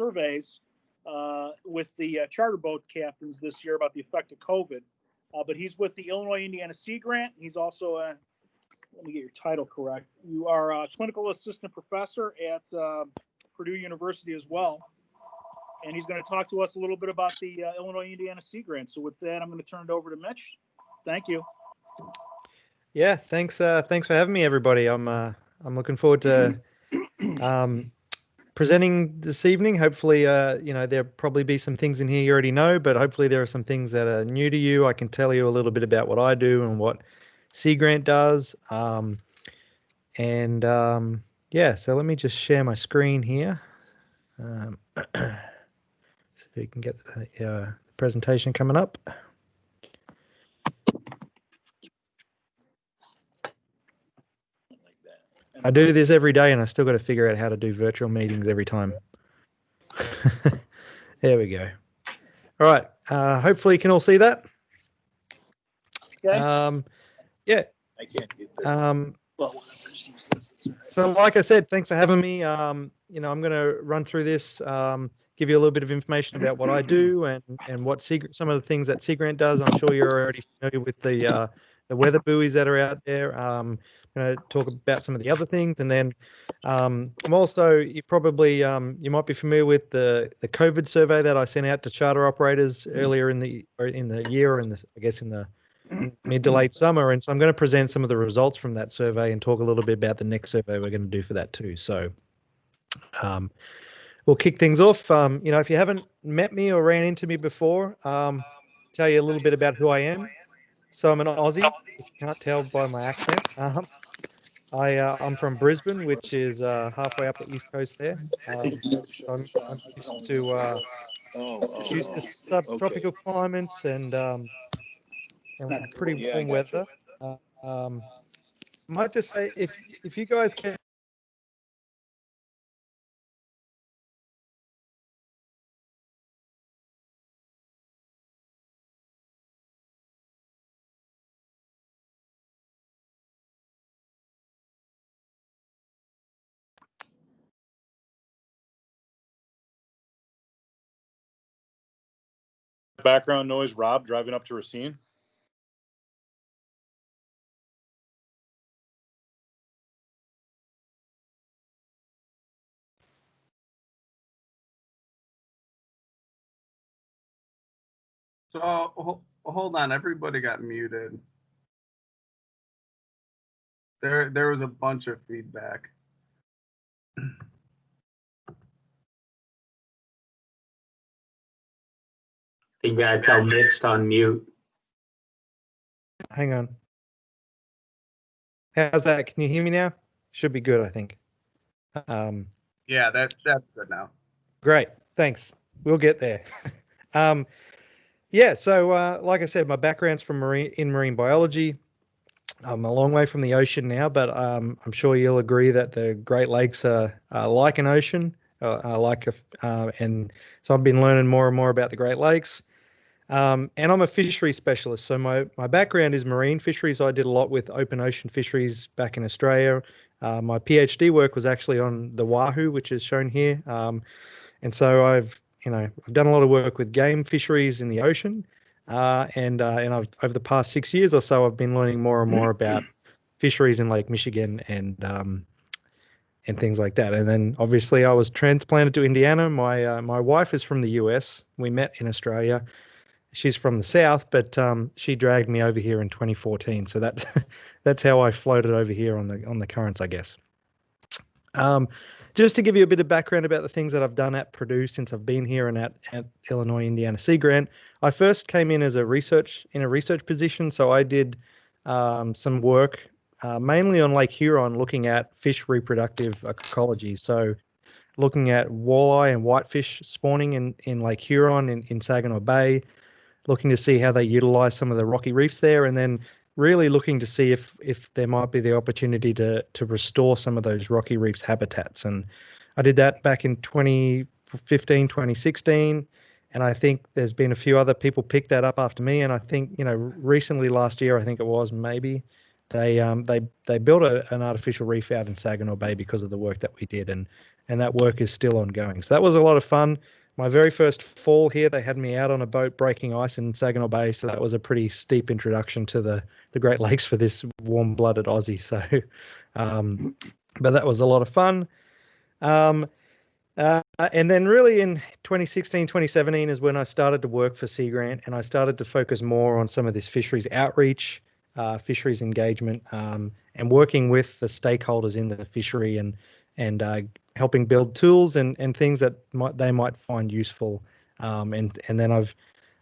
surveys with the charter boat captains this year about the effect of COVID. But he's with the Illinois Indiana Seagrant. He's also let me get your title correct. You are a clinical assistant professor at Perdue University as well. And he's going to talk to us a little bit about the Illinois Indiana Seagrant. So with that, I'm going to turn it over to Mitch. Thank you. Yeah, thanks for having me, everybody. I'm looking forward to presenting this evening. Hopefully, there'll probably be some things in here you already know, but hopefully there are some things that are new to you. I can tell you a little bit about what I do and what Seagrant does. Yeah, so let me just share my screen here. So if you can get the presentation coming up. I do this every day and I still got to figure out how to do virtual meetings every time. There we go. All right. Hopefully you can all see that. Okay. Yeah. I can't get that. Well, so like I said, thanks for having me. I'm going to run through this, give you a little bit of information about what I do and what some of the things that Seagrant does. I'm sure you're already familiar with the weather buoys that are out there. I'm going to talk about some of the other things, and then I'm also you might be familiar with the COVID survey that I sent out to charter operators earlier in the year, or I guess in the mid to late summer. And so I'm going to present some of the results from that survey and talk a little bit about the next survey we're going to do for that too. So we'll kick things off. If you haven't met me or ran into me before, tell you a little bit about who I am. So I'm an Aussie, if you can't tell by my accent. I'm from Brisbane, which is halfway up the east coast there. I'm used to subtropical climates and pretty warm weather. Might just say if you guys can. Background noise, Rob driving up to Racine. So hold on, everybody got muted. There was a bunch of feedback. You gotta tell Mitch to unmute. Hang on. How's that? Can you hear me now? Should be good, I think. Yeah, that's good now. Great, thanks. We'll get there. Yeah, so like I said, my background's from marine biology. I'm a long way from the ocean now, but I'm sure you'll agree that the Great Lakes are like an ocean, and so I've been learning more and more about the Great Lakes. And I'm a fishery specialist, so my background is marine fisheries. I did a lot with open ocean fisheries back in Australia. My PhD work was actually on the wahoo, which is shown here, and so I've done a lot of work with game fisheries in the ocean, and I've over the past 6 years or so, I've been learning more and more about fisheries in Lake Michigan and things like that. And then obviously I was transplanted to Indiana. My wife is from the US. We met in Australia. She's from the South, but she dragged me over here in 2014. So that's how I floated over here on the currents, I guess. Just to give you a bit of background about the things that I've done at Perdue since I've been here and at Illinois Indiana Seagrant. I first came in as a research position, so I did some work mainly on Lake Huron, looking at fish reproductive ecology. So looking at walleye and whitefish spawning in Lake Huron in Saginaw Bay, looking to see how they utilize some of the rocky reefs there, and then really looking to see if there might be the opportunity to restore some of those rocky reefs habitats. And I did that back in 2015, 2016, and I think there's been a few other people pick that up after me. And I think, recently last year, I think it was maybe, they built an artificial reef out in Saginaw Bay because of the work that we did. And and that work is still ongoing. So that was a lot of fun. My very first fall here, they had me out on a boat breaking ice in Saginaw Bay, so that was a pretty steep introduction to the Great Lakes for this warm-blooded Aussie. So, but that was a lot of fun. And then really in 2016, 2017 is when I started to work for Seagrant, and I started to focus more on some of this fisheries outreach, fisheries engagement, and working with the stakeholders in the fishery and helping build tools and things that they might find useful. And then I've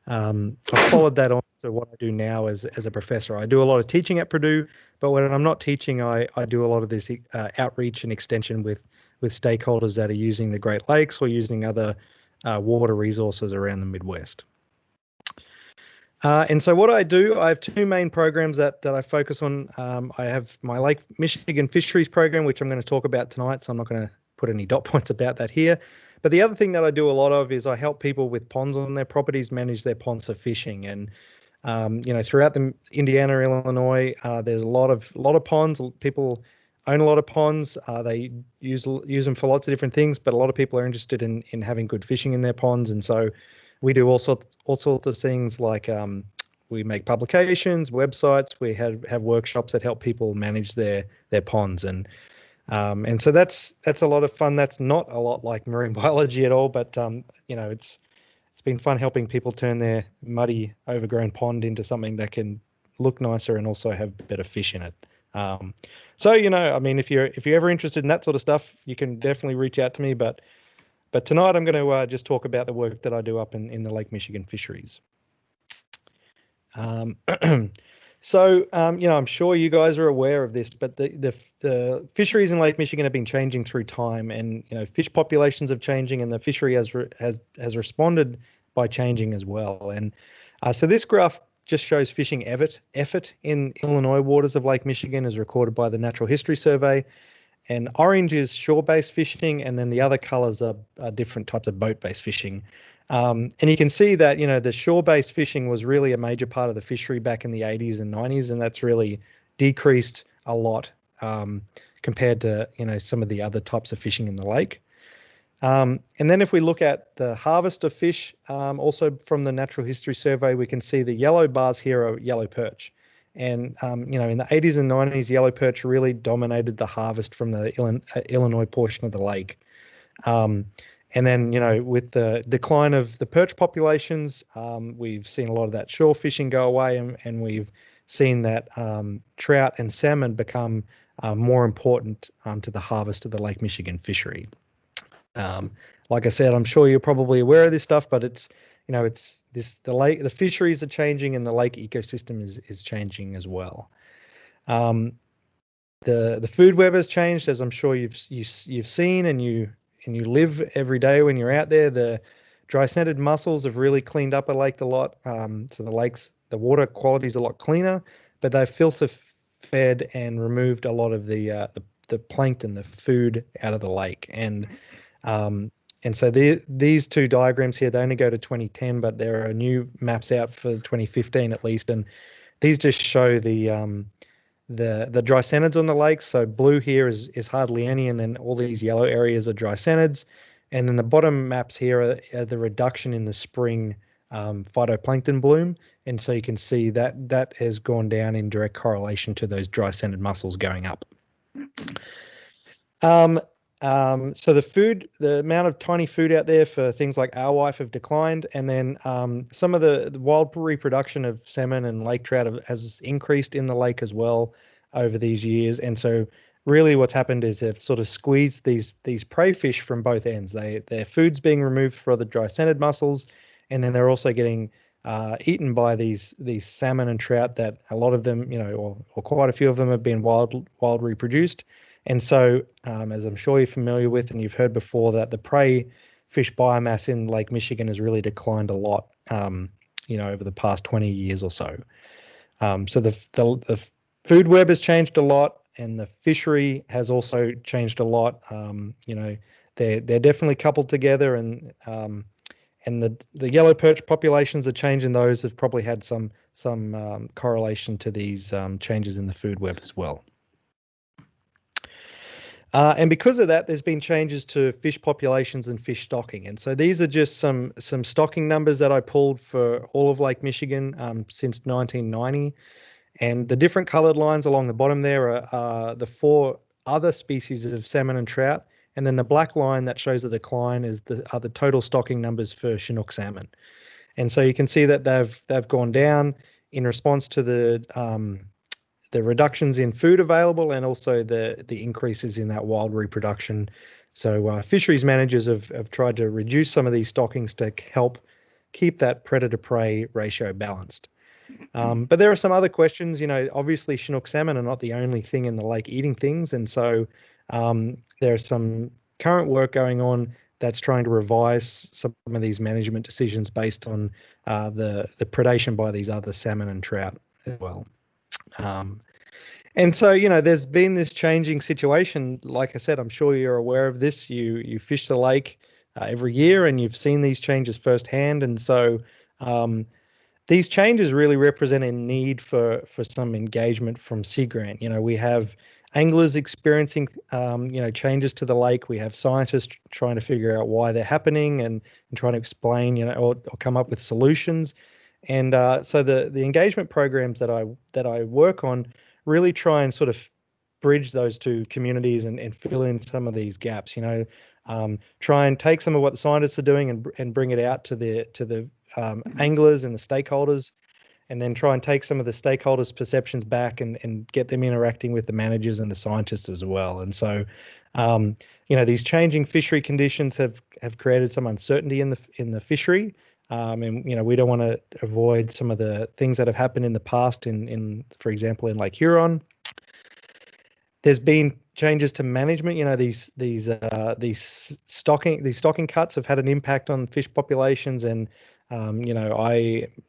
followed that on to what I do now as a professor. I do a lot of teaching at Perdue, but when I'm not teaching, I do a lot of this outreach and extension with stakeholders that are using the Great Lakes or using other water resources around the Midwest. And so what I do, I have two main programs that I focus on. I have my Lake Michigan Fisheries program, which I'm going to talk about tonight, so I'm not going to put any dot points about that here. But the other thing that I do a lot of is I help people with ponds on their properties manage their ponds for fishing. And throughout the Indiana, Illinois, there's a lot of ponds. People own a lot of ponds. They use them for lots of different things, but a lot of people are interested in having good fishing in their ponds. And so we do all sorts of things like we make publications, websites. We have workshops that help people manage their ponds, and so that's a lot of fun. That's not a lot like marine biology at all, but it's been fun helping people turn their muddy, overgrown pond into something that can look nicer and also have better fish in it. So if you're ever interested in that sort of stuff, you can definitely reach out to me. But tonight I'm going to just talk about the work that I do up in the Lake Michigan fisheries. So, I'm sure you guys are aware of this, but the fisheries in Lake Michigan have been changing through time, and fish populations are changing, and the fishery has responded by changing as well. And so this graph just shows fishing effort in Illinois waters of Lake Michigan as recorded by the Natural History Survey. And orange is shore-based fishing, and then the other colors are different types of boat-based fishing. And you can see that, the shore-based fishing was really a major part of the fishery back in the 80s and 90s, and that's really decreased a lot compared to, some of the other types of fishing in the lake. And then if we look at the harvest of fish, also from the Natural History Survey, we can see the yellow bars here are yellow perch. And, in the 80s and 90s, yellow perch really dominated the harvest from the Illinois portion of the lake. And then, with the decline of the perch populations, we've seen a lot of that shore fishing go away, and we've seen that trout and salmon become more important to the harvest of the Lake Michigan fishery. Like I said, I'm sure you're probably aware of this stuff, but the fisheries are changing and the lake ecosystem is changing as well. The food web has changed, as I'm sure you've seen and you live every day when you're out there. The dry-scented mussels have really cleaned up a lake a lot. So the water quality is a lot cleaner, but they've filter fed and removed a lot of the plankton, the food out of the lake. And so these two diagrams here, they only go to 2010, but there are new maps out for 2015 at least, and these just show the dry-scented on the lake. So blue here is hardly any, and then all these yellow areas are dry-scented. And then the bottom maps here are the reduction in the spring phytoplankton bloom, and so you can see that has gone down in direct correlation to those dry-scented mussels going up. So the amount of tiny food out there for things like alewife have declined, and then some of the wild reproduction of salmon and lake trout has increased in the lake as well over these years. And so really what's happened is they've sort of squeezed these prey fish from both ends. Their food's being removed for the dry-scented mussels, and then they're also getting eaten by these salmon and trout that a lot of them, or quite a few of them have been wild reproduced. And so, as I'm sure you're familiar with and you've heard before, that the prey fish biomass in Lake Michigan has really declined a lot, over the past 20 years or so. So the food web has changed a lot, and the fishery has also changed a lot. They're definitely coupled together, and the yellow perch populations, the change in those have probably had some correlation to these changes in the food web as well. And because of that, there's been changes to fish populations and fish stocking. And so these are just some stocking numbers that I pulled for all of Lake Michigan since 1990. And the different colored lines along the bottom there are the 4 other species of salmon and trout. And then the black line that shows the decline are the total stocking numbers for Chinook salmon. And so you can see that they've gone down in response to the reductions in food available and also the increases in that wild reproduction. So fisheries managers have tried to reduce some of these stockings to help keep that predator-prey ratio balanced. But there are some other questions. Obviously Chinook salmon are not the only thing in the lake eating things. And so there's some current work going on that's trying to revise some of these management decisions based on the predation by these other salmon and trout as well. And so, there's been this changing situation. Like I said, I'm sure you're aware of this. You fish the lake every year and you've seen these changes firsthand. And so these changes really represent a need for some engagement from Seagrant. We have anglers experiencing, changes to the lake. We have scientists trying to figure out why they're happening and trying to explain, or come up with solutions. And so the engagement programs that I work on really try and sort of bridge those two communities and fill in some of these gaps. Try and take some of what the scientists are doing and bring it out to the anglers and the stakeholders, and then try and take some of the stakeholders' perceptions back and get them interacting with the managers and the scientists as well. And so, these changing fishery conditions have created some uncertainty in the fishery. And we don't want to avoid some of the things that have happened in the past in for example, in Lake Huron. There's been changes to management. These stocking cuts have had an impact on fish populations, and I'm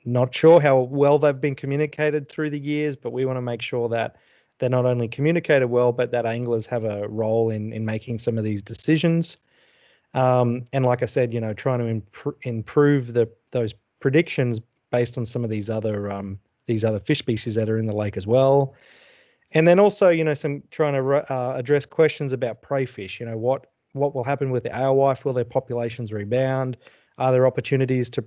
not sure how well they've been communicated through the years, but we want to make sure that they're not only communicated well, but that anglers have a role in making some of these decisions. And like I said, trying to improve those predictions based on some of these other fish species that are in the lake as well. And then also, some trying to address questions about prey fish. What will happen with the alewife? Will their populations rebound? Are there opportunities to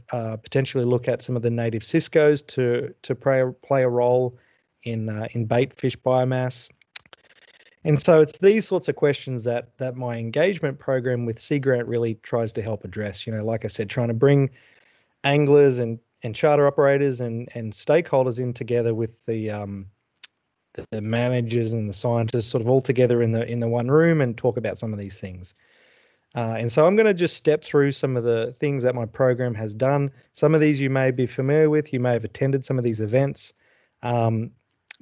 potentially look at some of the native ciscos to play a role in bait fish biomass? And so it's these sorts of questions that my engagement program with Seagrant really tries to help address. Like I said, trying to bring anglers and charter operators and stakeholders in together with the managers and the scientists, sort of all together in the one room and talk about some of these things. And so I'm going to just step through some of the things that my program has done. Some of these you may be familiar with. You may have attended some of these events.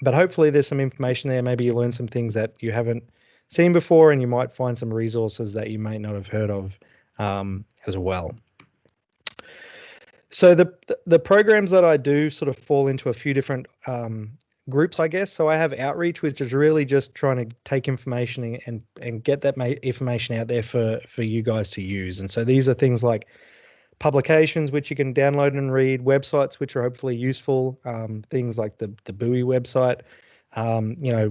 But hopefully there's some information there. Maybe you learn some things that you haven't seen before, and you might find some resources that you may not have heard of as well. So the programs that I do sort of fall into a few different groups, I guess. So I have outreach, which is really just trying to take information and get that information out there for you guys to use. And so these are things like publications, which you can download and read, websites, which are hopefully useful, things like the Buoy website.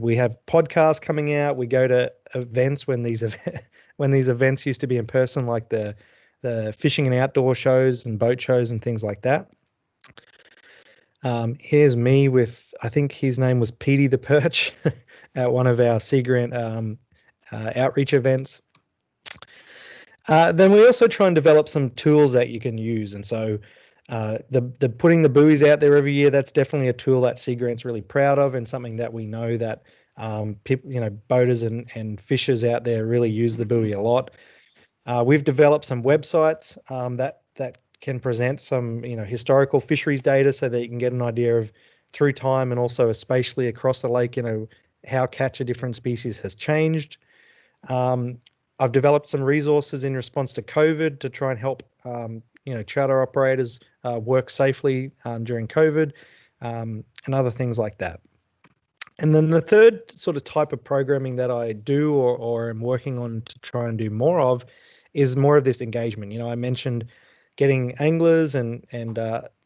We have podcasts coming out. We go to events when these events used to be in person, like the fishing and outdoor shows and boat shows and things like that. Here's me with, I think his name was Petey the Perch at one of our Seagrant outreach events. Then we also try and develop some tools that you can use. And so the putting the buoys out there every year, that's definitely a tool that Seagrant's really proud of, and something that we know that people, boaters and fishers out there really use the buoy a lot. We've developed some websites that can present some historical fisheries data, so that you can get an idea of through time, and also spatially across the lake, how catch of different species has changed. I've developed some resources in response to COVID to try and help, charter operators work safely during COVID, and other things like that. And then the third sort of type of programming that I do or am working on to try and do more of is more of this engagement. I mentioned, getting anglers and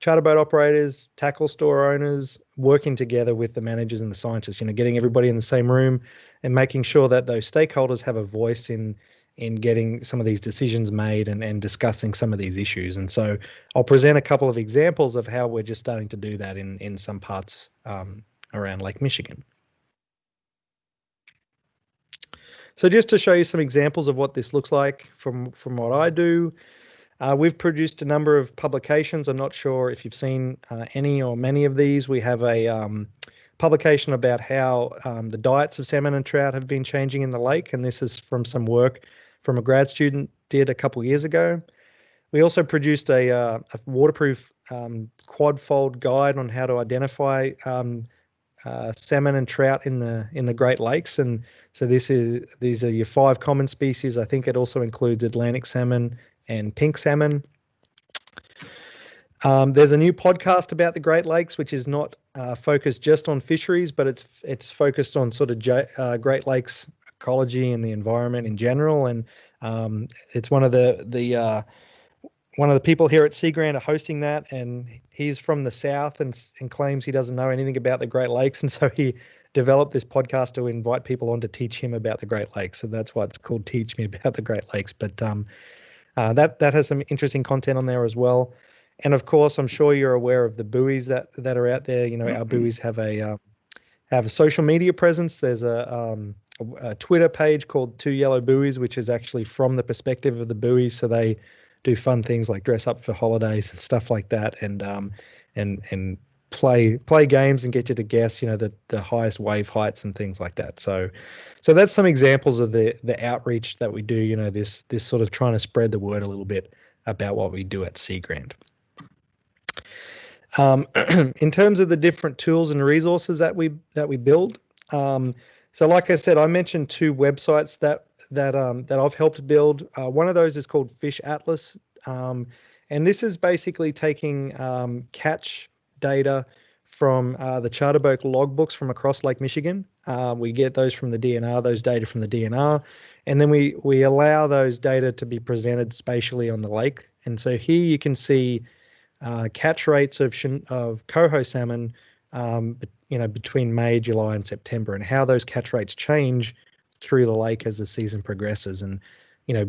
charter boat operators, tackle store owners working together with the managers and the scientists, getting everybody in the same room and making sure that those stakeholders have a voice in getting some of these decisions made and discussing some of these issues. And so I'll present a couple of examples of how we're just starting to do that in some parts around Lake Michigan. So just to show you some examples of what this looks like from what I do, we've produced a number of publications. I'm not sure if you've seen any or many of these. We have a publication about how the diets of salmon and trout have been changing in the lake, and this is from some work from a grad student did a couple of years ago. We also produced a waterproof quad-fold guide on how to identify salmon and trout in the Great Lakes, and so these are your 5 common species. I think it also includes Atlantic salmon and pink salmon. There's a new podcast about the Great Lakes, which is not focused just on fisheries, but it's focused on sort of Great Lakes ecology and the environment in general. And it's one of the people here at Seagrant are hosting that, and he's from the south and claims he doesn't know anything about the Great Lakes, and so he developed this podcast to invite people on to teach him about the Great Lakes. So that's why it's called Teach Me About the Great Lakes. But that has some interesting content on there as well. And of course, I'm sure you're aware of the buoys that are out there. Our buoys have a social media presence. There's a Twitter page called Two Yellow Buoys, which is actually from the perspective of the buoys. So they do fun things like dress up for holidays and stuff like that, and play games and get you to guess, the highest wave heights and things like that. So that's some examples of the outreach that we do. This sort of trying to spread the word a little bit about what we do at Seagrant. In terms of the different tools and resources that we build, so like I said, I mentioned 2 websites that I've helped build. One of those is called Fish Atlas, and this is basically taking catch data from the charter boat logbooks from across Lake Michigan. We get those from the DNR, those data from the DNR, and then we allow those data to be presented spatially on the lake. And so here you can see catch rates of coho salmon, between May, July, and September, and how those catch rates change through the lake as the season progresses. And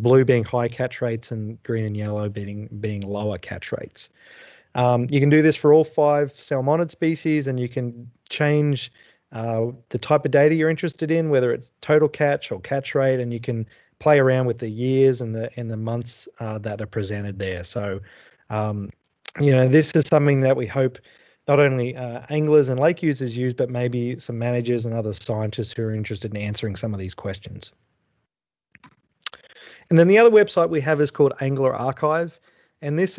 blue being high catch rates and green and yellow being lower catch rates. You can do this for all 5 salmonid species, and you can change the type of data you're interested in, whether it's total catch or catch rate, and you can play around with the years and the months that are presented there. So, this is something that we hope not only anglers and lake users use, but maybe some managers and other scientists who are interested in answering some of these questions. And then the other website we have is called Angler Archive. And this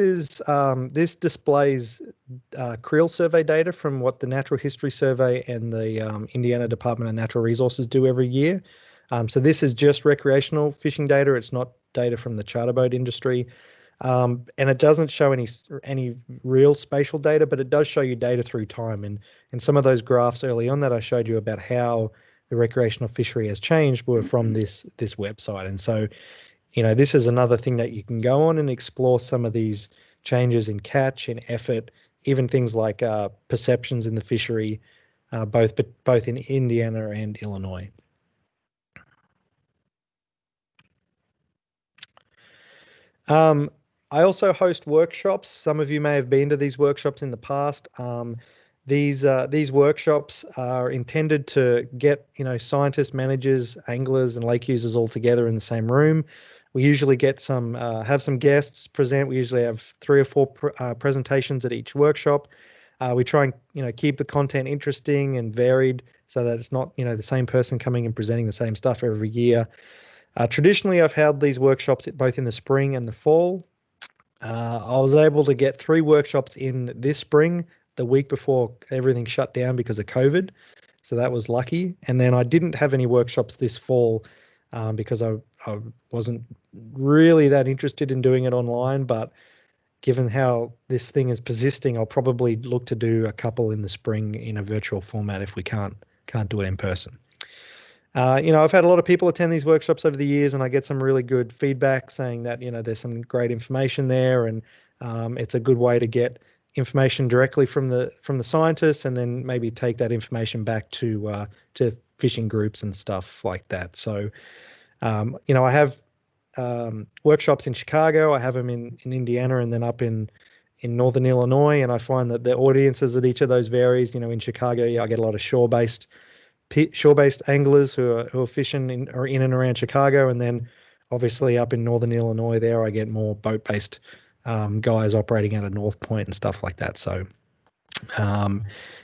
displays creel survey data from what the Natural History Survey and the Indiana Department of Natural Resources do every year. So this is just recreational fishing data. It's not data from the charter boat industry. And it doesn't show any real spatial data, but it does show you data through time. And some of those graphs early on that I showed you about how the recreational fishery has changed were from this website. And so, this is another thing that you can go on and explore some of these changes in catch, in effort, even things like perceptions in the fishery, both in Indiana and Illinois. I also host workshops. Some of you may have been to these workshops in the past. These workshops are intended to get scientists, managers, anglers, and lake users all together in the same room. We usually get have some guests present. We usually have 3 or 4 presentations at each workshop. We try and keep the content interesting and varied so that it's not the same person coming and presenting the same stuff every year. Traditionally, I've held these workshops both in the spring and the fall. I was able to get 3 workshops in this spring, the week before everything shut down because of COVID. So that was lucky. And then I didn't have any workshops this fall because I wasn't really that interested in doing it online. But given how this thing is persisting, I'll probably look to do a couple in the spring in a virtual format if we can't do it in person. I've had a lot of people attend these workshops over the years, and I get some really good feedback saying that, there's some great information there, and it's a good way to get information directly from the scientists, and then maybe take that information back to fishing groups and stuff like that. So, I have workshops in Chicago. I have them in Indiana, and then up in Northern Illinois. And I find that the audiences at each of those varies. In Chicago, I get a lot of shore-based anglers who are fishing in and around Chicago, and then obviously up in Northern Illinois, there I get more boat-based guys operating out of North Point and stuff like that. So,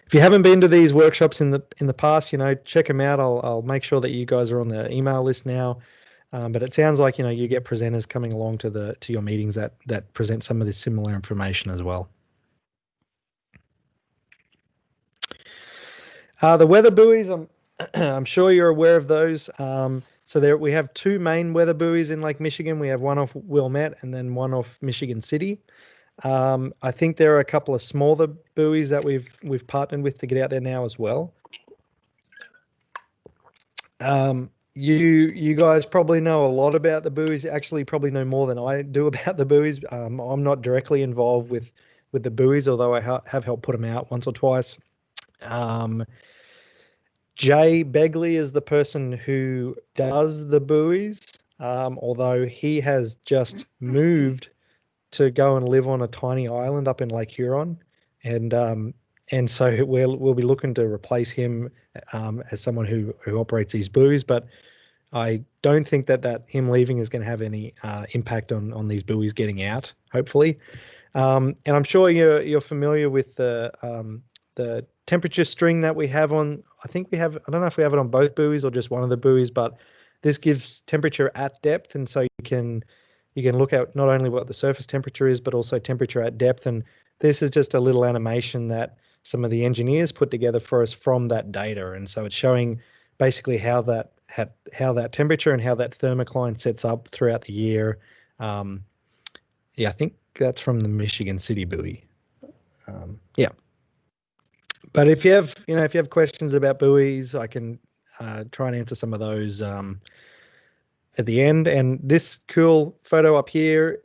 if you haven't been to these workshops in the past, check them out. I'll make sure that you guys are on the email list now. But it sounds like you get presenters coming along to your meetings that present some of this similar information as well. The weather buoys, I'm sure you're aware of those. So there we have two main weather buoys in Lake Michigan. We have one off Wilmette and then one off Michigan City. I think there are a couple of smaller buoys that we've partnered with to get out there now as well. You guys probably know a lot about the buoys. Actually, probably know more than I do about the buoys. I'm not directly involved with the buoys, although I have helped put them out once or twice. Jay Begley is the person who does the buoys, although he has just moved to go and live on a tiny island up in Lake Huron, and so we'll be looking to replace him as someone who operates these buoys. But I don't think that him leaving is going to have any impact on these buoys getting out, hopefully. And I'm sure you're familiar with the temperature string that we have on. I don't know if we have it on both buoys or just one of the buoys, but this gives temperature at depth, and so you can look at not only what the surface temperature is, but also temperature at depth. And this is just a little animation that some of the engineers put together for us from that data, and so it's showing basically how that temperature and how that thermocline sets up throughout the year. I think that's from the Michigan City buoy. Yeah. But if you have questions about buoys, I can try and answer some of those at the end. And this cool photo up here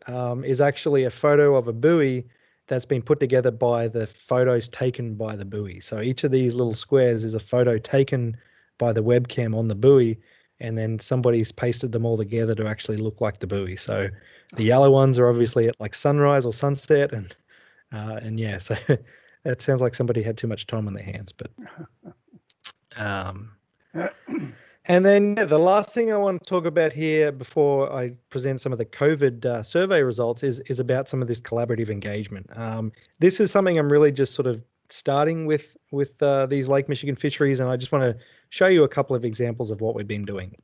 is actually a photo of a buoy that's been put together by the photos taken by the buoy. So each of these little squares is a photo taken by the webcam on the buoy, and then somebody's pasted them all together to actually look like the buoy. So the yellow ones are obviously at like sunrise or sunset, and yeah, so that sounds like somebody had too much time on their hands. But and then the last thing I want to talk about here before I present some of the COVID survey results is about some of this collaborative engagement. This is something I'm really just sort of starting with these Lake Michigan fisheries, and I just want to show you a couple of examples of what we've been doing.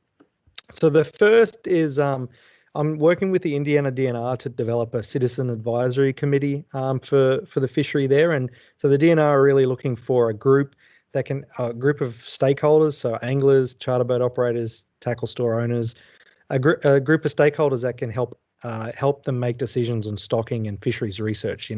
So the first is I'm working with the Indiana DNR to develop a citizen advisory committee for the fishery there, and so the DNR are really looking for a group of stakeholders, so anglers, charter boat operators, tackle store owners, a group of stakeholders that can help them make decisions on stocking and fisheries research.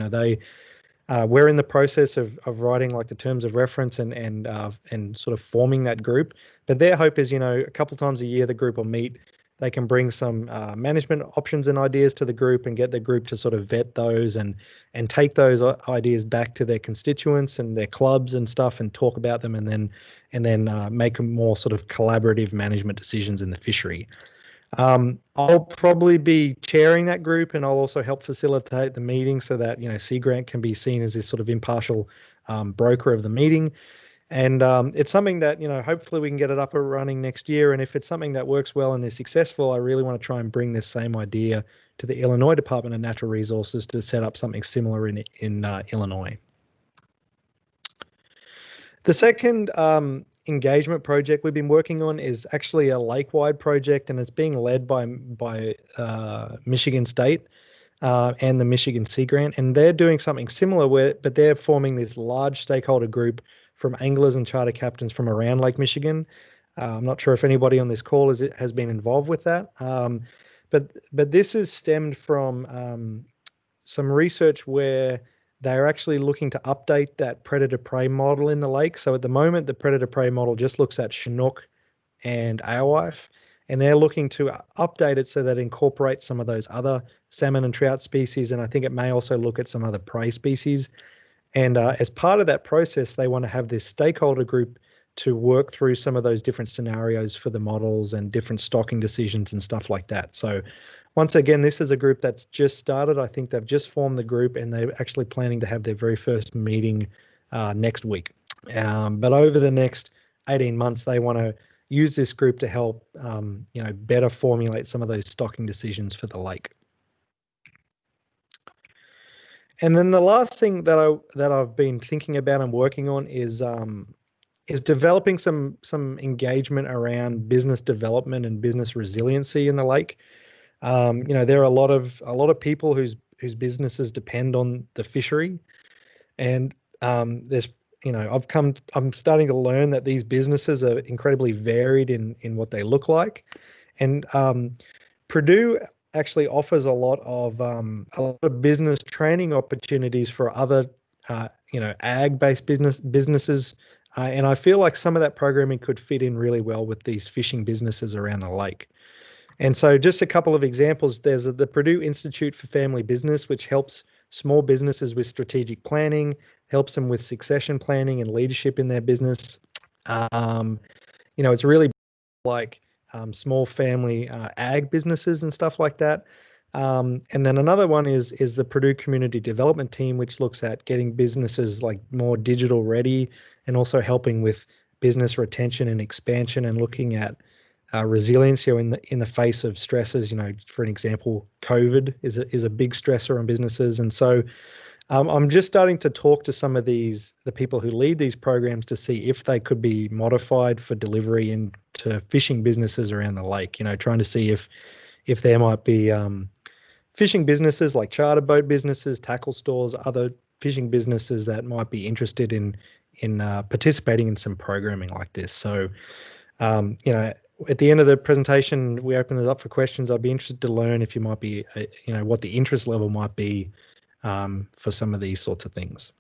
We're in the process of writing like the terms of reference and sort of forming that group. But their hope is, a couple times a year the group will meet. They can bring some management options and ideas to the group and get the group to sort of vet those and take those ideas back to their constituents and their clubs and stuff and talk about them, and then make more sort of collaborative management decisions in the fishery. I'll probably be chairing that group, and I'll also help facilitate the meeting so that Seagrant can be seen as this sort of impartial broker of the meeting. And it's something that hopefully we can get it up and running next year. And if it's something that works well and is successful, I really want to try and bring this same idea to the Illinois Department of Natural Resources to set up something similar in Illinois. The second engagement project we've been working on is actually a lake-wide project, and it's being led by Michigan State and the Michigan Seagrant, and they're doing something similar but they're forming this large stakeholder group from anglers and charter captains from around Lake Michigan. I'm not sure if anybody on this call has been involved with that, but this is stemmed from some research where they're actually looking to update that predator-prey model in the lake. So at the moment, the predator-prey model just looks at Chinook and alewife, and they're looking to update it so that it incorporates some of those other salmon and trout species, and I think it may also look at some other prey species. And as part of that process, they want to have this stakeholder group to work through some of those different scenarios for the models and different stocking decisions and stuff like that. So once again, this is a group that's just started. I think they've just formed the group and they're actually planning to have their very first meeting next week. But over the next 18 months, they want to use this group to help, better formulate some of those stocking decisions for the lake. And then the last thing that I've been thinking about and working on is developing some engagement around business development and business resiliency in the lake. There are a lot of people whose businesses depend on the fishery, and I'm starting to learn that these businesses are incredibly varied in what they look like, and Perdue actually offers a lot of business training opportunities for other ag-based businesses. And I feel like some of that programming could fit in really well with these fishing businesses around the lake. And so just a couple of examples, there's the Perdue Institute for Family Business, which helps small businesses with strategic planning, helps them with succession planning and leadership in their business. It's really like small family ag businesses and stuff like that. And then another one is the Perdue Community Development Team, which looks at getting businesses like more digital ready and also helping with business retention and expansion and looking at resilience in the face of stresses. For an example, COVID is a big stressor on businesses, and so I'm just starting to talk to some of the people who lead these programs to see if they could be modified for delivery into fishing businesses around the lake. Trying to see if there might be fishing businesses like charter boat businesses, tackle stores, other fishing businesses that might be interested in participating in some programming like this. So, at the end of the presentation, we open it up for questions. I'd be interested to learn if you might be, what the interest level might be for some of these sorts of things.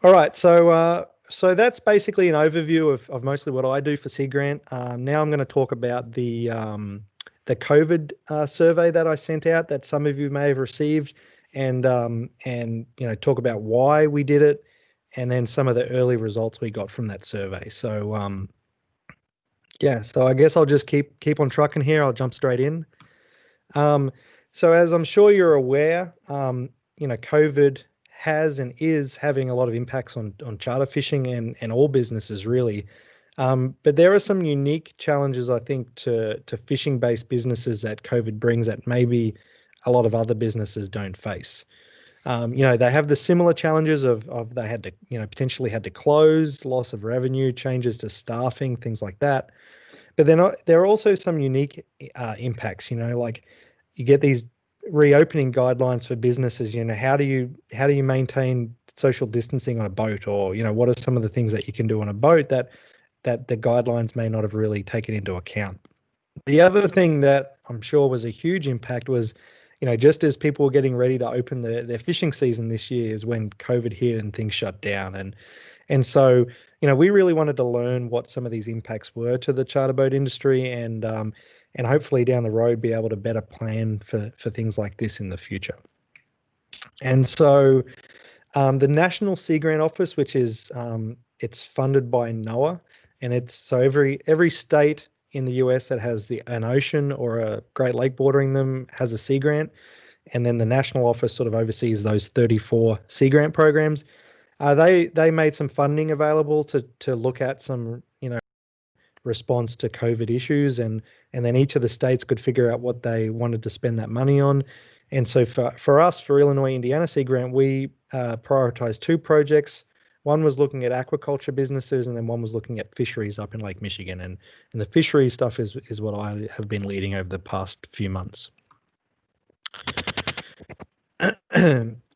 All right, so that's basically an overview of mostly what I do for Seagrant. Now I'm going to talk about the COVID survey that I sent out that some of you may have received, and talk about why we did it, and then some of the early results we got from that survey. So so I guess I'll just keep on trucking here. I'll jump straight in. So as I'm sure you're aware, COVID has and is having a lot of impacts on charter fishing and all businesses really. But there are some unique challenges, I think, to fishing-based businesses that COVID brings that maybe a lot of other businesses don't face. They have the similar challenges of they had to, potentially had to close, loss of revenue, changes to staffing, things like that. But there are also some unique impacts, like you get these reopening guidelines for businesses. How do you maintain social distancing on a boat, or what are some of the things that you can do on a boat that the guidelines may not have really taken into account. The other thing that I'm sure was a huge impact was, just as people were getting ready to open their fishing season this year is when COVID hit and things shut down. And so, we really wanted to learn what some of these impacts were to the charter boat industry and hopefully down the road be able to better plan for things like this in the future. And so the National Seagrant Office, which is it's funded by NOAA, and it's so every state in the US that has an ocean or a Great Lake bordering them has a sea grant, and then the national office sort of oversees those 34 sea grant programs. They made some funding available to look at some response to COVID issues, and then each of the states could figure out what they wanted to spend that money on. And so for us, for Illinois Indiana Sea Grant, we prioritized two projects. One was looking at aquaculture businesses, and then one was looking at fisheries up in Lake Michigan. And the fishery stuff is what I have been leading over the past few months.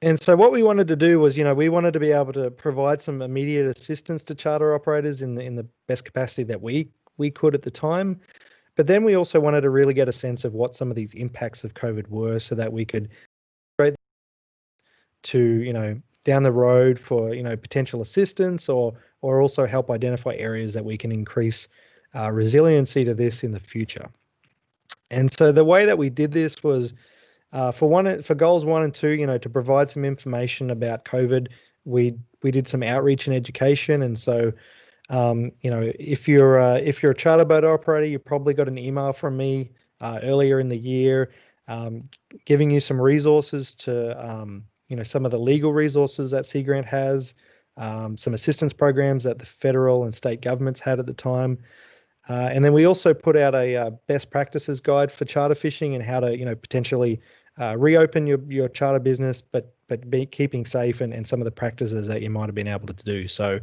And so what we wanted to do was, we wanted to be able to provide some immediate assistance to charter operators in the best capacity that we could at the time. But then we also wanted to really get a sense of what some of these impacts of COVID were, so that we could to down the road for potential assistance, or also help identify areas that we can increase resiliency to this in the future. And so the way that we did this was for goals 1 and 2, to provide some information about COVID. We did some outreach and education, and so if you're a charter boat operator, you probably got an email from me earlier in the year, giving you some resources to some of the legal resources that Seagrant has, some assistance programs that the federal and state governments had at the time. And then we also put out a best practices guide for charter fishing and how to, potentially reopen your charter business, but be keeping safe and some of the practices that you might have been able to do. So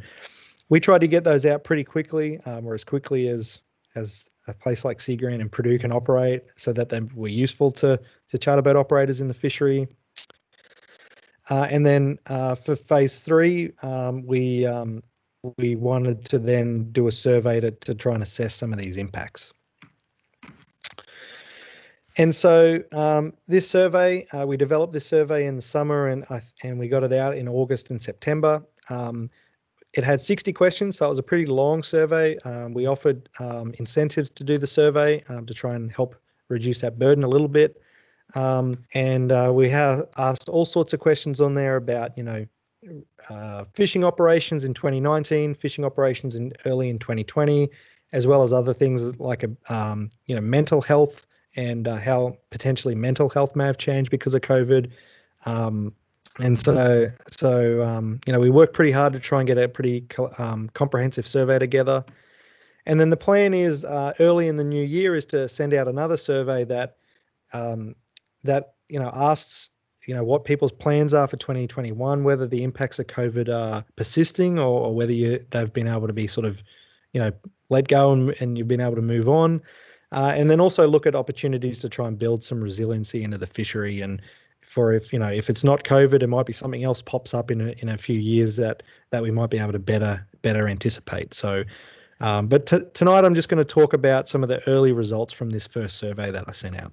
we tried to get those out pretty quickly, or as quickly as a place like Seagrant and Perdue can operate, so that they were useful to charter boat operators in the fishery. And then for phase 3, we wanted to then do a survey to try and assess some of these impacts. And so this survey, we developed this survey in the summer, and we got it out in August and September. It had 60 questions, so it was a pretty long survey. We offered incentives to do the survey to try and help reduce that burden a little bit. And we have asked all sorts of questions on there about, fishing operations in 2019, fishing operations early in 2020, as well as other things like, mental health and how potentially mental health may have changed because of COVID. And so we worked pretty hard to try and get a pretty comprehensive survey together. And then the plan is early in the new year is to send out another survey that asks what people's plans are for 2021, whether the impacts of COVID are persisting or whether they've been able to be sort of let go and you've been able to move on, and then also look at opportunities to try and build some resiliency into the fishery. And if it's not COVID, it might be something else pops up in a few years that we might be able to better anticipate. So, but tonight I'm just going to talk about some of the early results from this first survey that I sent out.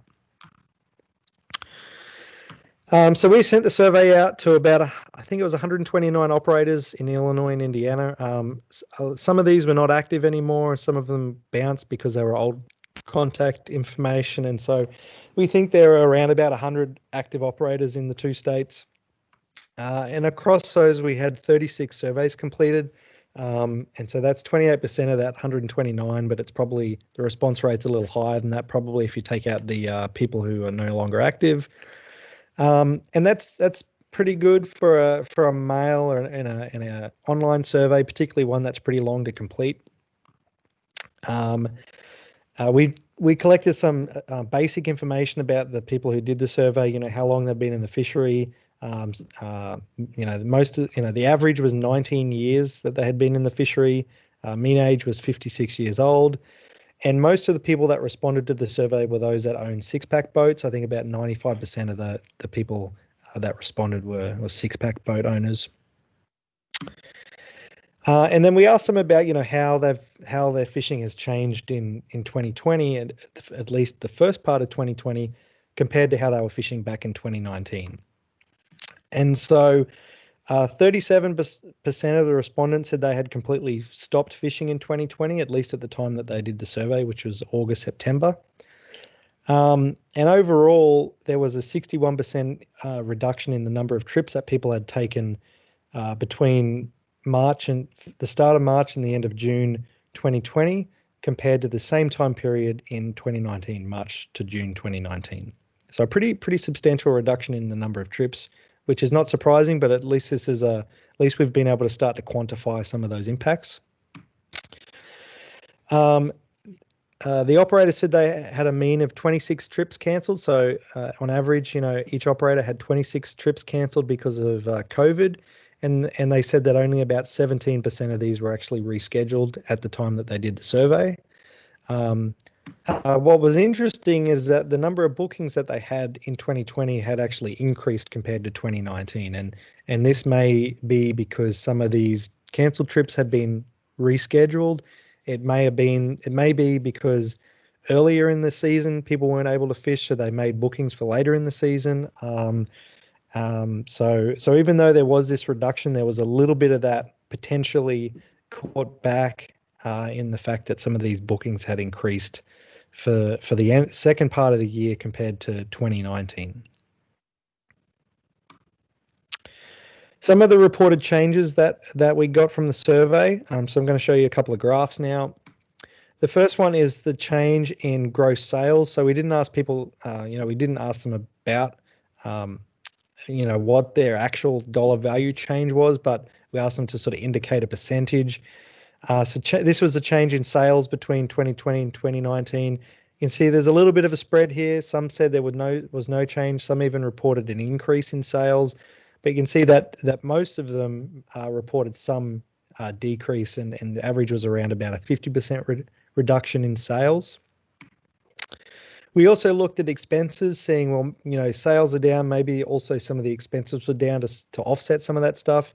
So we sent the survey out to about, I think it was 129 operators in Illinois and Indiana. Some of these were not active anymore. Some of them bounced because they were old contact information. And so we think there are around about 100 active operators in the 2 states. And across those, we had 36 surveys completed. And so that's 28% of that 129, but it's probably, the response rate's a little higher than that, probably if you take out the people who are no longer active. And that's pretty good for a mail or in a online survey, particularly one that's pretty long to complete. We collected some basic information about the people who did the survey. How long they've been in the fishery. The average was 19 years that they had been in the fishery. Mean age was 56 years old. And most of the people that responded to the survey were those that own 6-pack boats. I think about 95% of the people that responded were 6-pack boat owners. And then we asked them about, how their fishing has changed in 2020, and at least the first part of 2020, compared to how they were fishing back in 2019. And so 37% of the respondents said they had completely stopped fishing in 2020, at least at the time that they did the survey, which was August, September. And overall, there was a 61% reduction in the number of trips that people had taken between March and the start of March and the end of June 2020, compared to the same time period in 2019, March to June 2019. So a pretty substantial reduction in the number of trips, which is not surprising, but at least at least we've been able to start to quantify some of those impacts. The operator said they had a mean of 26 trips cancelled. So on average, each operator had 26 trips cancelled because of COVID. And they said that only about 17% of these were actually rescheduled at the time that they did the survey. What was interesting is that the number of bookings that they had in 2020 had actually increased compared to 2019. And this may be because some of these cancelled trips had been rescheduled. It may be because earlier in the season, people weren't able to fish, so they made bookings for later in the season. So even though there was this reduction, there was a little bit of that potentially caught back in the fact that some of these bookings had increased for the second part of the year compared to 2019. Some of the reported changes that we got from the survey. So I'm going to show you a couple of graphs now. The first one is the change in gross sales. So we didn't ask people, we didn't ask them about, what their actual dollar value change was, but we asked them to sort of indicate a percentage. This was a change in sales between 2020 and 2019. You can see there's a little bit of a spread here. Some said there was no change. Some even reported an increase in sales. But you can see that most of them reported some decrease, and the average was around about a 50% reduction in sales. We also looked at expenses, seeing, well, sales are down. Maybe also some of the expenses were down to offset some of that stuff.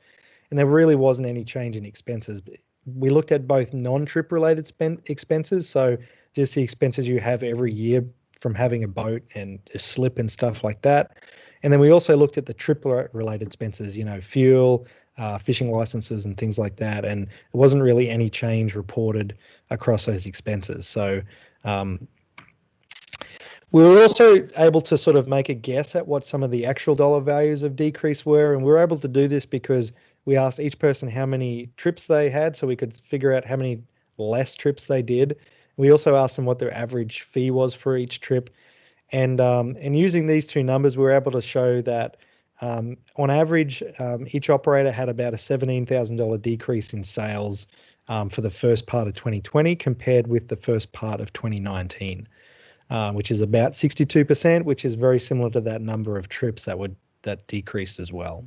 And there really wasn't any change in expenses. We looked at both non-trip related expenses, so just the expenses you have every year from having a boat and a slip and stuff like that. And then we also looked at the trip related expenses, fuel, fishing licenses and things like that. And there wasn't really any change reported across those expenses. So we were also able to sort of make a guess at what some of the actual dollar values of decrease were. And we were able to do this because we asked each person how many trips they had, so we could figure out how many less trips they did. We also asked them what their average fee was for each trip. And using these two numbers, we were able to show that on average, each operator had about a $17,000 decrease in sales for the first part of 2020 compared with the first part of 2019, which is about 62%, which is very similar to that number of trips that decreased as well.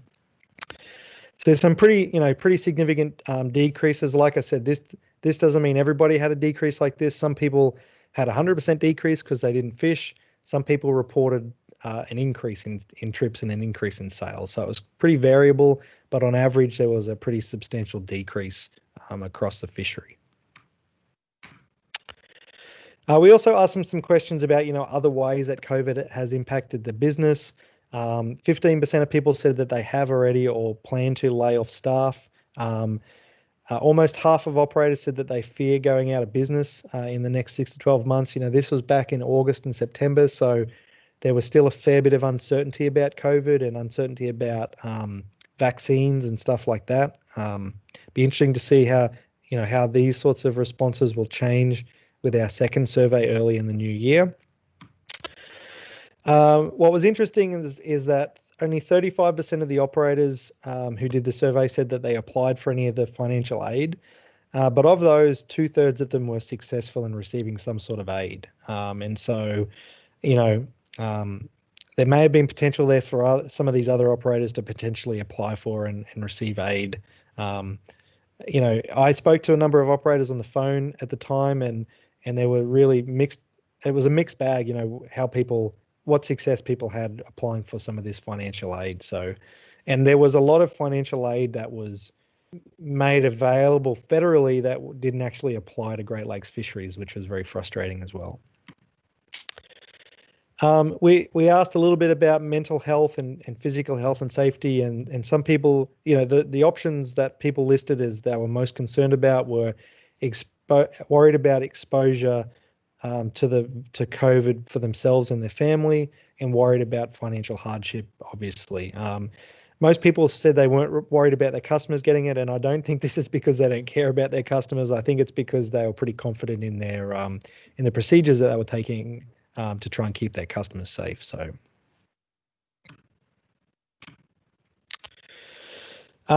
So some pretty significant decreases. Like I said, this doesn't mean everybody had a decrease like this. Some people had 100% decrease because they didn't fish. Some people reported an increase in trips and an increase in sales. So it was pretty variable, but on average, there was a pretty substantial decrease across the fishery. We also asked them some questions about, other ways that COVID has impacted the business. 15% of people said that they have already or plan to lay off staff. Almost half of operators said that they fear going out of business in the next 6 to 12 months. This was back in August and September, so there was still a fair bit of uncertainty about COVID and uncertainty about vaccines and stuff like that. Be interesting to see how these sorts of responses will change with our second survey early in the new year. What was interesting is that only 35% of the operators who did the survey said that they applied for any of the financial aid. But of those, 2/3 of them were successful in receiving some sort of aid. And so, there may have been potential there for some of these other operators to potentially apply for and receive aid. I spoke to a number of operators on the phone at the time, and they were really mixed. It was a mixed bag, what success people had applying for some of this financial aid. So, and there was a lot of financial aid that was made available federally that didn't actually apply to Great Lakes fisheries, which was very frustrating as well. We asked a little bit about mental health and physical health and safety, and some people, the options that people listed as they were most concerned about were worried about exposure to COVID for themselves and their family, and worried about financial hardship, obviously. Most people said they weren't worried about their customers getting it, and I don't think this is because they don't care about their customers. I think it's because they were pretty confident in the procedures that they were taking to try and keep their customers safe. So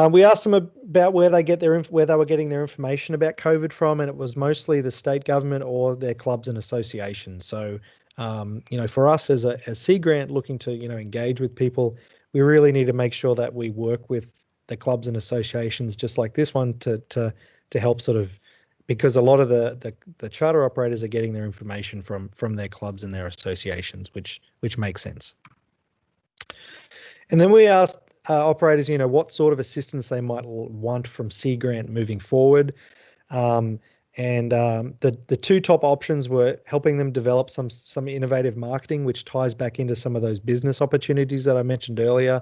we asked them about where they were getting their information about COVID from, and it was mostly the state government or their clubs and associations. So, for us as Seagrant looking to engage with people, we really need to make sure that we work with the clubs and associations just like this one to help sort of, because a lot of the charter operators are getting their information from their clubs and their associations, which makes sense. And then we asked operators, what sort of assistance they might want from Seagrant moving forward. And the two top options were helping them develop some innovative marketing, which ties back into some of those business opportunities that I mentioned earlier,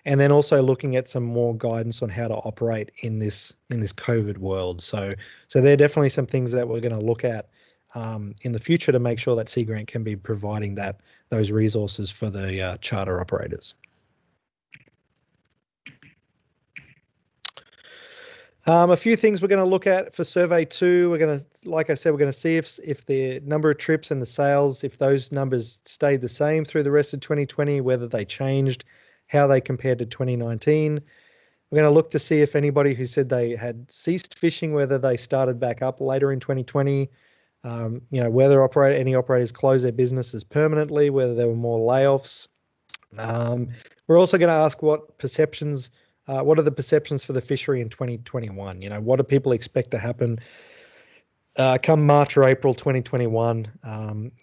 and then also looking at some more guidance on how to operate in this COVID world. So there are definitely some things that we're going to look at in the future to make sure that Seagrant can be providing those resources for the charter operators. A few things we're going to look at for survey 2. We're going to, like I said, we're going to see if the number of trips and the sales, if those numbers stayed the same through the rest of 2020, whether they changed, how they compared to 2019. We're going to look to see if anybody who said they had ceased fishing, whether they started back up later in 2020. Whether any operators closed their businesses permanently, whether there were more layoffs. We're also going to ask what are the perceptions for the fishery in 2021? What do people expect to happen come March or April 2021?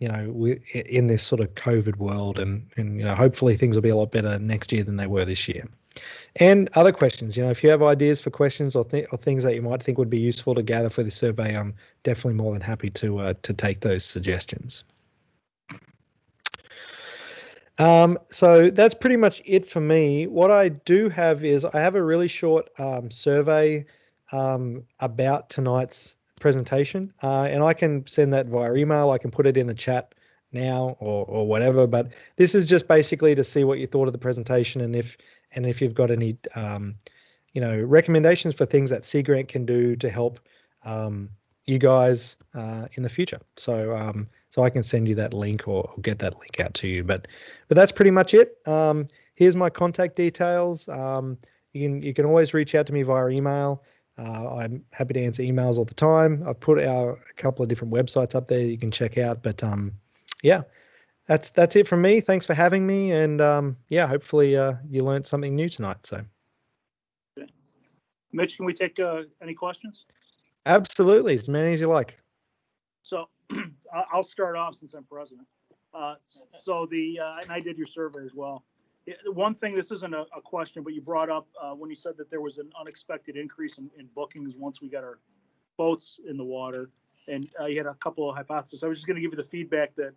In this sort of COVID world, and hopefully things will be a lot better next year than they were this year. And other questions, if you have ideas for questions or things that you might think would be useful to gather for this survey, I'm definitely more than happy to take those suggestions. So that's pretty much it for me. What I do have is I have a really short survey about tonight's presentation, and I can send that via email. I can put it in the chat now or whatever, but this is just basically to see what you thought of the presentation and if you've got any recommendations for things that Seagrant can do to help you guys in the future. So I can send you that link or get that link out to you. But that's pretty much it. Here's my contact details. You can always reach out to me via email. I'm happy to answer emails all the time. I've put a couple of different websites up there you can check out. But yeah, that's it from me. Thanks for having me. And hopefully you learned something new tonight. So, okay. Mitch, can we take any questions? Absolutely, as many as you like. So I'll start off since I'm president. And I did your survey as well. One thing, this isn't a question, but you brought up when you said that there was an unexpected increase in bookings once we got our boats in the water, and you had a couple of hypotheses. I was just going to give you the feedback that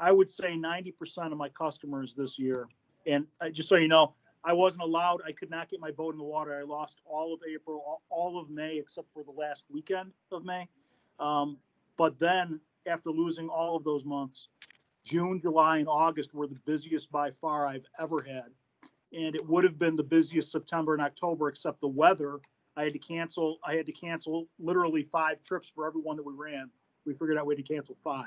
I would say 90% of my customers this year, and just so you know, I wasn't allowed, I could not get my boat in the water. I lost all of April, all of May, except for the last weekend of May. But then after losing all of those months, June, July, and August were the busiest by far I've ever had. And it would have been the busiest September and October, except the weather. I had to cancel literally 5 trips for every one that we ran. We figured out we had to cancel 5.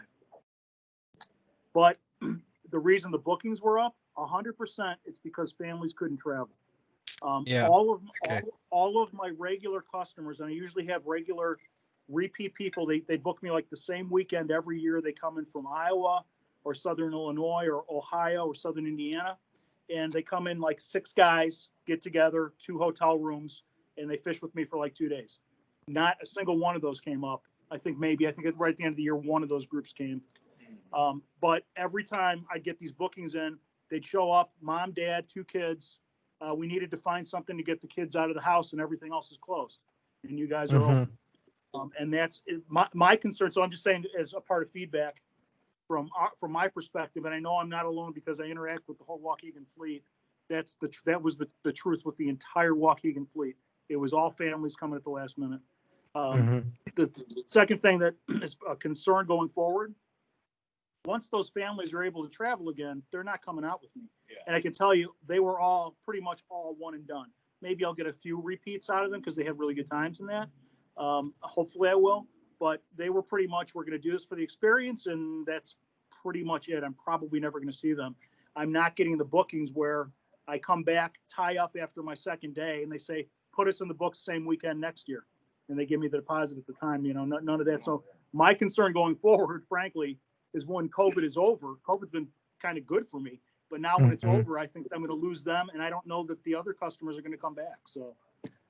But the reason the bookings were up 100%, it's because families couldn't travel. All of my regular customers, and I usually have regular repeat people, they book me like the same weekend every year. They come in from Iowa or Southern Illinois or Ohio or Southern Indiana, and they come in like 6 guys, get together, 2 hotel rooms, and they fish with me for like 2 days. Not a single one of those came up. I think right at the end of the year, one of those groups came. But every time I get these bookings in, they'd show up, mom, dad, 2 kids. We needed to find something to get the kids out of the house, and everything else is closed. And you guys are open. And that's my concern. So I'm just saying, as a part of feedback from my perspective, and I know I'm not alone because I interact with the whole Waukegan fleet. That was the truth with the entire Waukegan fleet. It was all families coming at the last minute. The second thing that is a concern going forward, once those families are able to travel again, they're not coming out with me. Yeah. And I can tell you, they were all pretty much all one and done. Maybe I'll get a few repeats out of them because they have really good times in that. Hopefully I will, but they were pretty much, we're going to do this for the experience, and that's pretty much it. I'm probably never going to see them. I'm not getting the bookings where I come back, tie up after my second day, and they say, put us in the books same weekend next year. And they give me the deposit at the time, none of that. So my concern going forward, frankly, is when COVID is over. COVID's been kind of good for me, but now when it's over, I think I'm going to lose them, and I don't know that the other customers are going to come back. So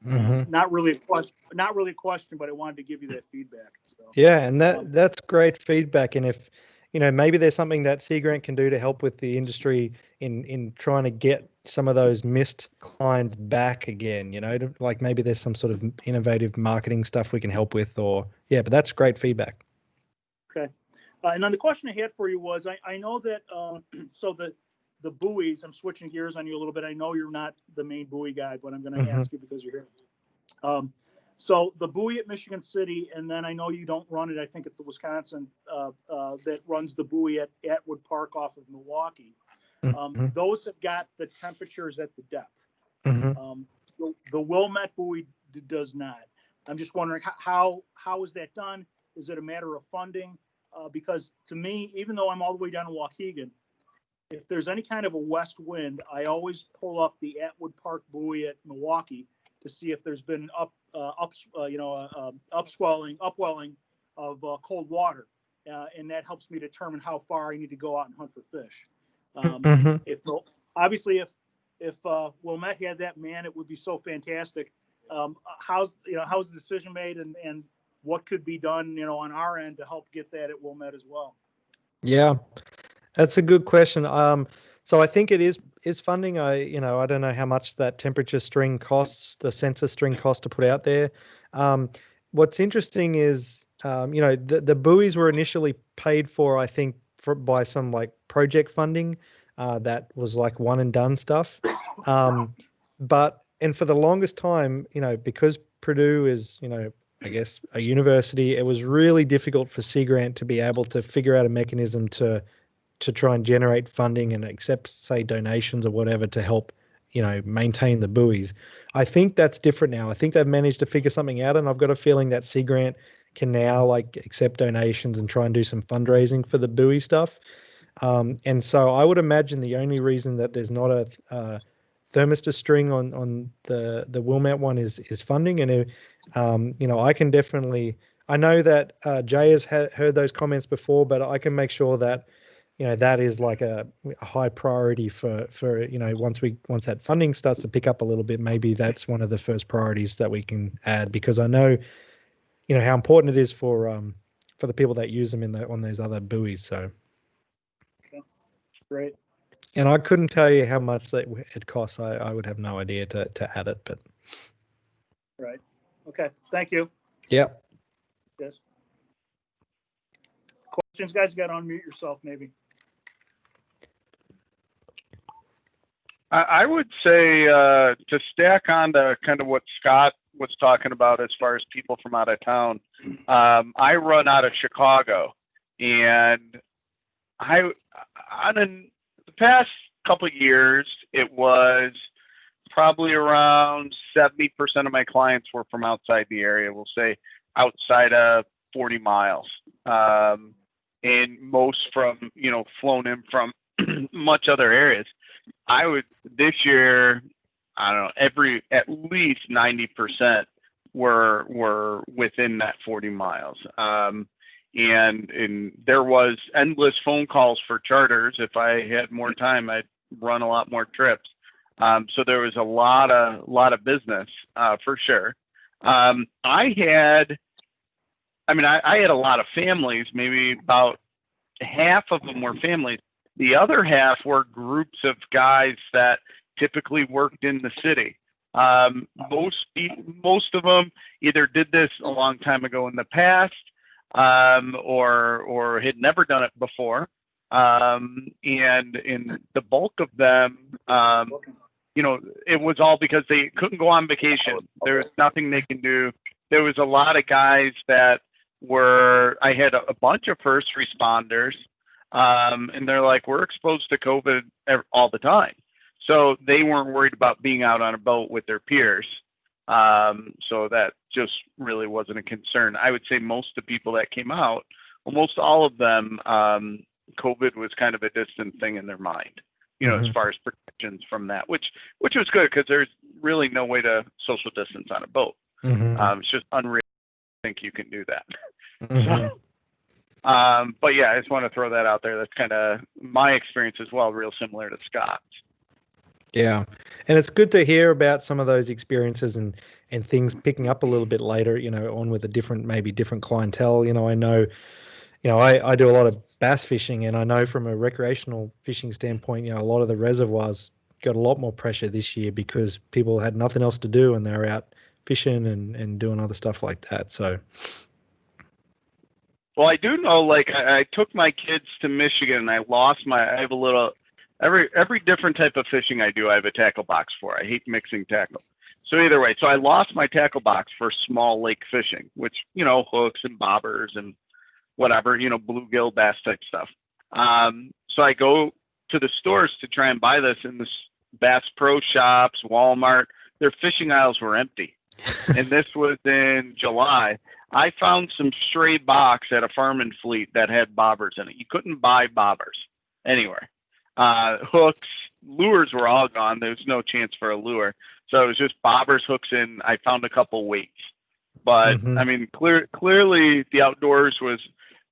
not really a question, but I wanted to give you that feedback. So. Yeah, and that's great feedback. And if maybe there's something that Seagrant can do to help with the industry in trying to get some of those missed clients back again, like maybe there's some sort of innovative marketing stuff we can help with, but that's great feedback. Okay. And then the question I had for you was, I know that, so the buoys, I'm switching gears on you a little bit. I know you're not the main buoy guy, but I'm going to ask you because you're here. So the buoy at Michigan City, and then I know you don't run it. I think it's the Wisconsin that runs the buoy at Atwood Park off of Milwaukee. Those have got the temperatures at the depth. The Wilmette buoy does not. I'm just wondering how is that done? Is it a matter of funding? Because to me, even though I'm all the way down in Waukegan, if there's any kind of a west wind, I always pull up the Atwood Park buoy at Milwaukee to see if there's been upwelling of cold water, and that helps me determine how far I need to go out and hunt for fish. If Wilmette had that, man, it would be so fantastic. How's the decision made, and what could be done, on our end to help get that at Wilmette as well? Yeah, that's a good question. So I think it is funding. I don't know how much that temperature string costs, the sensor string cost to put out there. What's interesting is, the buoys were initially paid for, I think, by some like project funding that was like one and done stuff. And for the longest time, because Perdue is, I guess, a university, it was really difficult for Seagrant to be able to figure out a mechanism to try and generate funding and accept, say, donations or whatever to help, maintain the buoys. I think that's different now. I think they've managed to figure something out, and I've got a feeling that Seagrant can now like accept donations and try and do some fundraising for the buoy stuff. And so I would imagine the only reason that there's not a thermistor string on the Wilmette one is funding. And I can definitely, I know that Jay has heard those comments before, but I can make sure that that is like a high priority for once that funding starts to pick up a little bit, maybe that's one of the first priorities that we can add, because I know how important it is for the people that use them on those other buoys. So okay, great. And I couldn't tell you how much that it costs. I would have no idea to add it, but right. Okay, thank you. Yeah. Yes. Questions, guys? You got to unmute yourself, maybe. I would say to stack on to kind of what Scott was talking about as far as people from out of town. I run out of Chicago, and the past couple of years, it was probably around 70% of my clients were from outside the area. We'll say outside of 40 miles, and most from flown in from much other areas. This year, I don't know, at least 90% were within that 40 miles. And there was endless phone calls for charters. If I had more time, I'd run a lot more trips. So there was a lot of business for sure. I had a lot of families, maybe about half of them were families. The other half were groups of guys that typically worked in the city. Most of them either did this a long time ago in the past, or had never done it before. And in the bulk of them, it was all because they couldn't go on vacation. There was nothing they can do. There was a lot of guys that I had a bunch of first responders, and they're like, we're exposed to COVID all the time. So they weren't worried about being out on a boat with their peers. So that just really wasn't a concern. I would say most of the people that came out, almost all of them, COVID was kind of a distant thing in their mind, as far as protections from that, which was good because there's really no way to social distance on a boat. It's just unreal to think you can do that. So, but yeah, I just want to throw that out there. That's kind of my experience as well, real similar to Scott's. Yeah. And it's good to hear about some of those experiences and things picking up a little bit later, on with maybe different clientele. I know I do a lot of bass fishing, and I know from a recreational fishing standpoint, a lot of the reservoirs got a lot more pressure this year because people had nothing else to do and they were out fishing and doing other stuff like that. So, Well, I do know, like, I took my kids to Michigan and I have a little, every different type of fishing I do, I have a tackle box for. I hate mixing tackle. So either way, so I lost my tackle box for small lake fishing, which, hooks and bobbers and whatever, bluegill, bass type stuff. So I go to the stores to try and buy this in the Bass Pro Shops, Walmart. Their fishing aisles were empty. And this was in July. I found some stray box at a farm and fleet that had bobbers in it. You couldn't buy bobbers anywhere. Hooks, lures were all gone. There was no chance for a lure. So it was just bobbers, hooks, and I found a couple weights. But I mean, clearly the outdoors was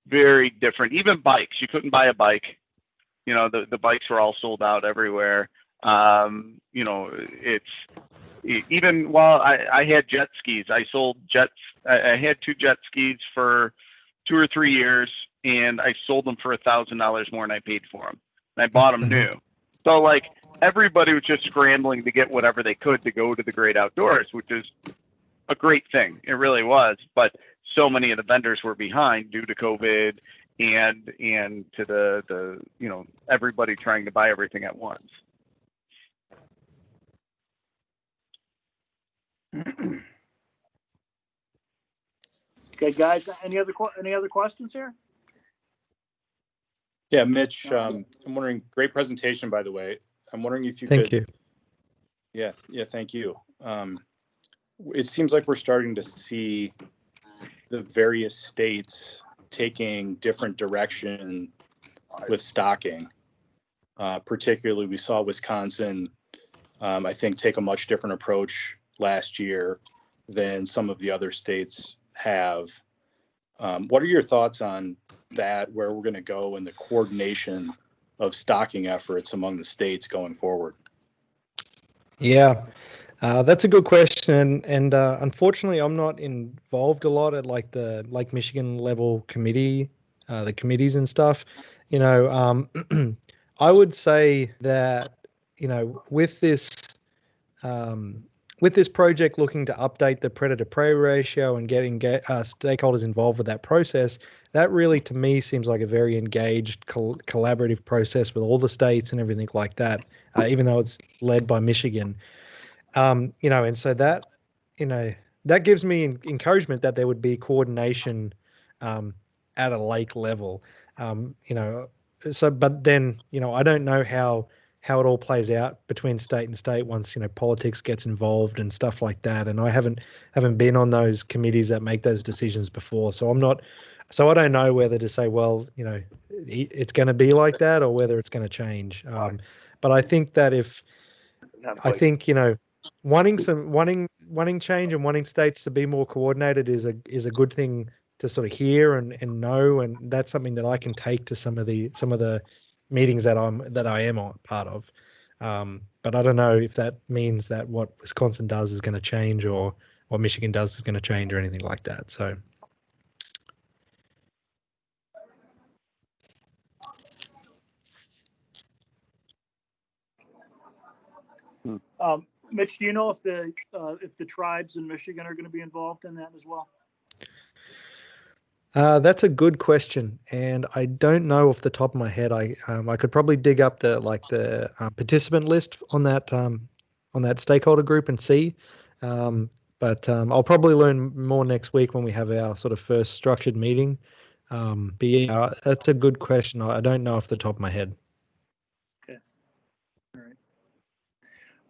very different. Even bikes, you couldn't buy a bike. The bikes were all sold out everywhere. It's even while I had jet skis, I sold jets. I had 2 jet skis for 2 or 3 years, and I sold them for $1,000 more than I paid for them. And I bought them new. So like everybody was just scrambling to get whatever they could to go to the great outdoors, which is a great thing. It really was. But so many of the vendors were behind due to COVID and to the everybody trying to buy everything at once. Okay, guys, any other questions here? Yeah, Mitch, I'm wondering, great presentation, by the way. I'm wondering if you thank you. Yeah, thank you. It seems like we're starting to see the various states taking different direction with stocking. Particularly, we saw Wisconsin, I think, take a much different approach last year than some of the other states have. What are your thoughts on that, where we're going to go in the coordination of stocking efforts among the states going forward? Yeah, that's a good question. And unfortunately, I'm not involved a lot at like the Lake Michigan level committee, the committees and stuff. I would say that, with this project looking to update the predator-prey ratio and getting stakeholders involved with that process, that really, to me, seems like a very engaged, collaborative process with all the states and everything like that, even though it's led by Michigan. And so that, that gives me encouragement that there would be coordination at a lake level. But then, I don't know how it all plays out between state and state once, politics gets involved and stuff like that. And I haven't been on those committees that make those decisions before. So I don't know whether to say, well, it's going to be like that or whether it's going to change. But I think that wanting change and wanting states to be more coordinated is a good thing to sort of hear and know, and that's something that I can take to some of the meetings that I am on part of. But I don't know if that means that what Wisconsin does is going to change or what Michigan does is going to change or anything like that. So. Mitch, do you know if the tribes in Michigan are going to be involved in that as well? That's a good question, and I don't know off the top of my head. I could probably dig up the participant list on that stakeholder group and see. But I'll probably learn more next week when we have our sort of first structured meeting. But yeah, that's a good question. I don't know off the top of my head. Okay.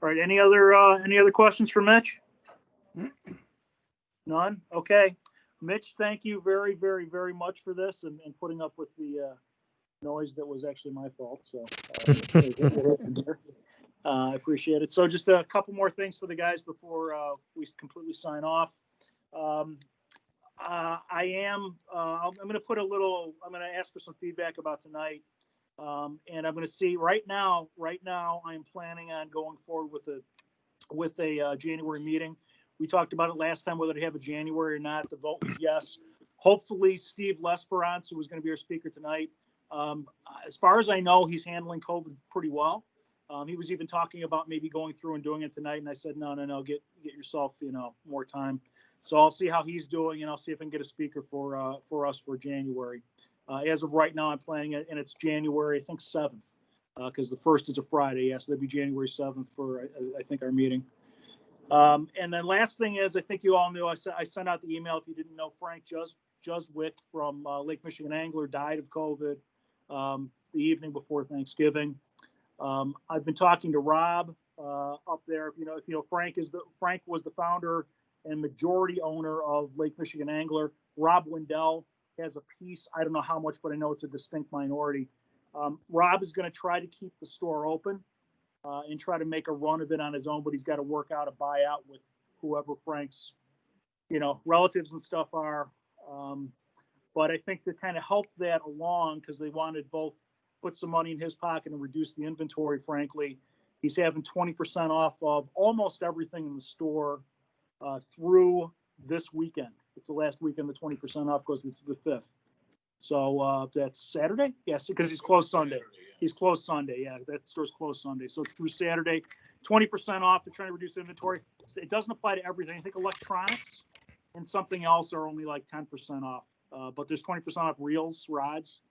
All right. Any other questions for Mitch? None. Okay. Mitch, thank you very, very, very much for this and putting up with the noise that was actually my fault. So I appreciate it. So just a couple more things for the guys before we completely sign off. I'm going to ask for some feedback about tonight. And I'm going to see right now, I am planning on going forward with a January meeting. We talked about it last time, whether to have a January or not. The vote was yes. Hopefully Steve Lesperance, who was going to be our speaker tonight, as far as I know, he's handling COVID pretty well. He was even talking about maybe going through and doing it tonight. And I said, no, get yourself, more time. So I'll see how he's doing, and I'll see if I can get a speaker for us for January. As of right now, I'm planning it, and it's January, I think 7th, because the 1st is a Friday. Yes, that'd be January 7th for, I think, our meeting. And then last thing is, I think you all knew, I sent out the email. If you didn't know, Frank Juswick from Lake Michigan Angler died of COVID the evening before Thanksgiving. I've been talking to Rob up there. If you know, Frank was the founder and majority owner of Lake Michigan Angler. Rob Wendell has a piece. I don't know how much, but I know it's a distinct minority. Rob is going to try to keep the store open and try to make a run of it on his own, but he's got to work out a buyout with whoever Frank's, relatives and stuff are. But I think to kind of help that along, because they wanted both put some money in his pocket and reduce the inventory, frankly, he's having 20% off of almost everything in the store through this weekend. It's the last weekend, the 20% off goes to the 5th. So that's Saturday? Yes, because he's closed Sunday. He's closed Sunday. Yeah, that store's closed Sunday. So through Saturday, 20% off. They're trying to reduce inventory. It doesn't apply to everything. I think electronics and something else are only like 10% off. But there's 20% off reels, rods,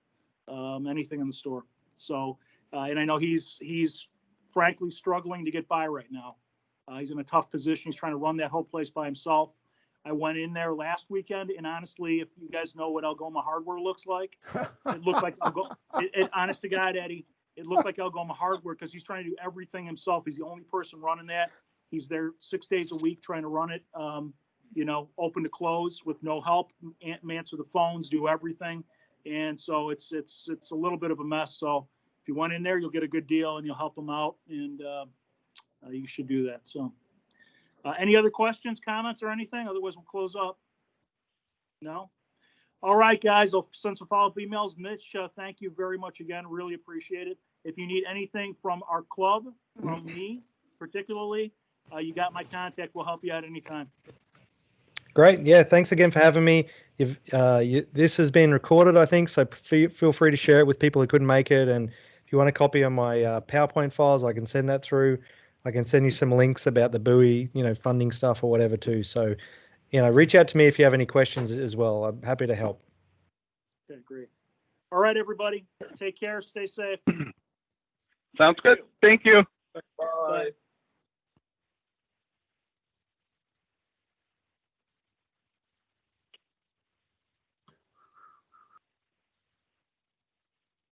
anything in the store. So, and I know he's frankly struggling to get by right now. He's in a tough position. He's trying to run that whole place by himself. I went in there last weekend, and honestly, if you guys know what Algoma Hardware looks like, it looked like honest to God, Eddie, it looked like Algoma Hardware because he's trying to do everything himself. He's the only person running that. He's there 6 days a week trying to run it, open to close with no help, answer the phones, do everything. And so it's a little bit of a mess. So if you went in there, you'll get a good deal and you'll help them out, and you should do that. So any other questions, comments, or anything? Otherwise, we'll close up. No? All right, guys. I'll send some follow-up emails. Mitch, thank you very much again. Really appreciate it. If you need anything from our club, from me particularly, you got my contact. We'll help you out anytime. Great. Yeah. Thanks again for having me. This has been recorded, I think, so feel free to share it with people who couldn't make it. And if you want a copy of my PowerPoint files, I can send that through. I can send you some links about the buoy, funding stuff or whatever too. So, reach out to me if you have any questions as well. I'm happy to help. Okay, great. All right, everybody. Take care. Stay safe. Sounds good. Thank you. Bye.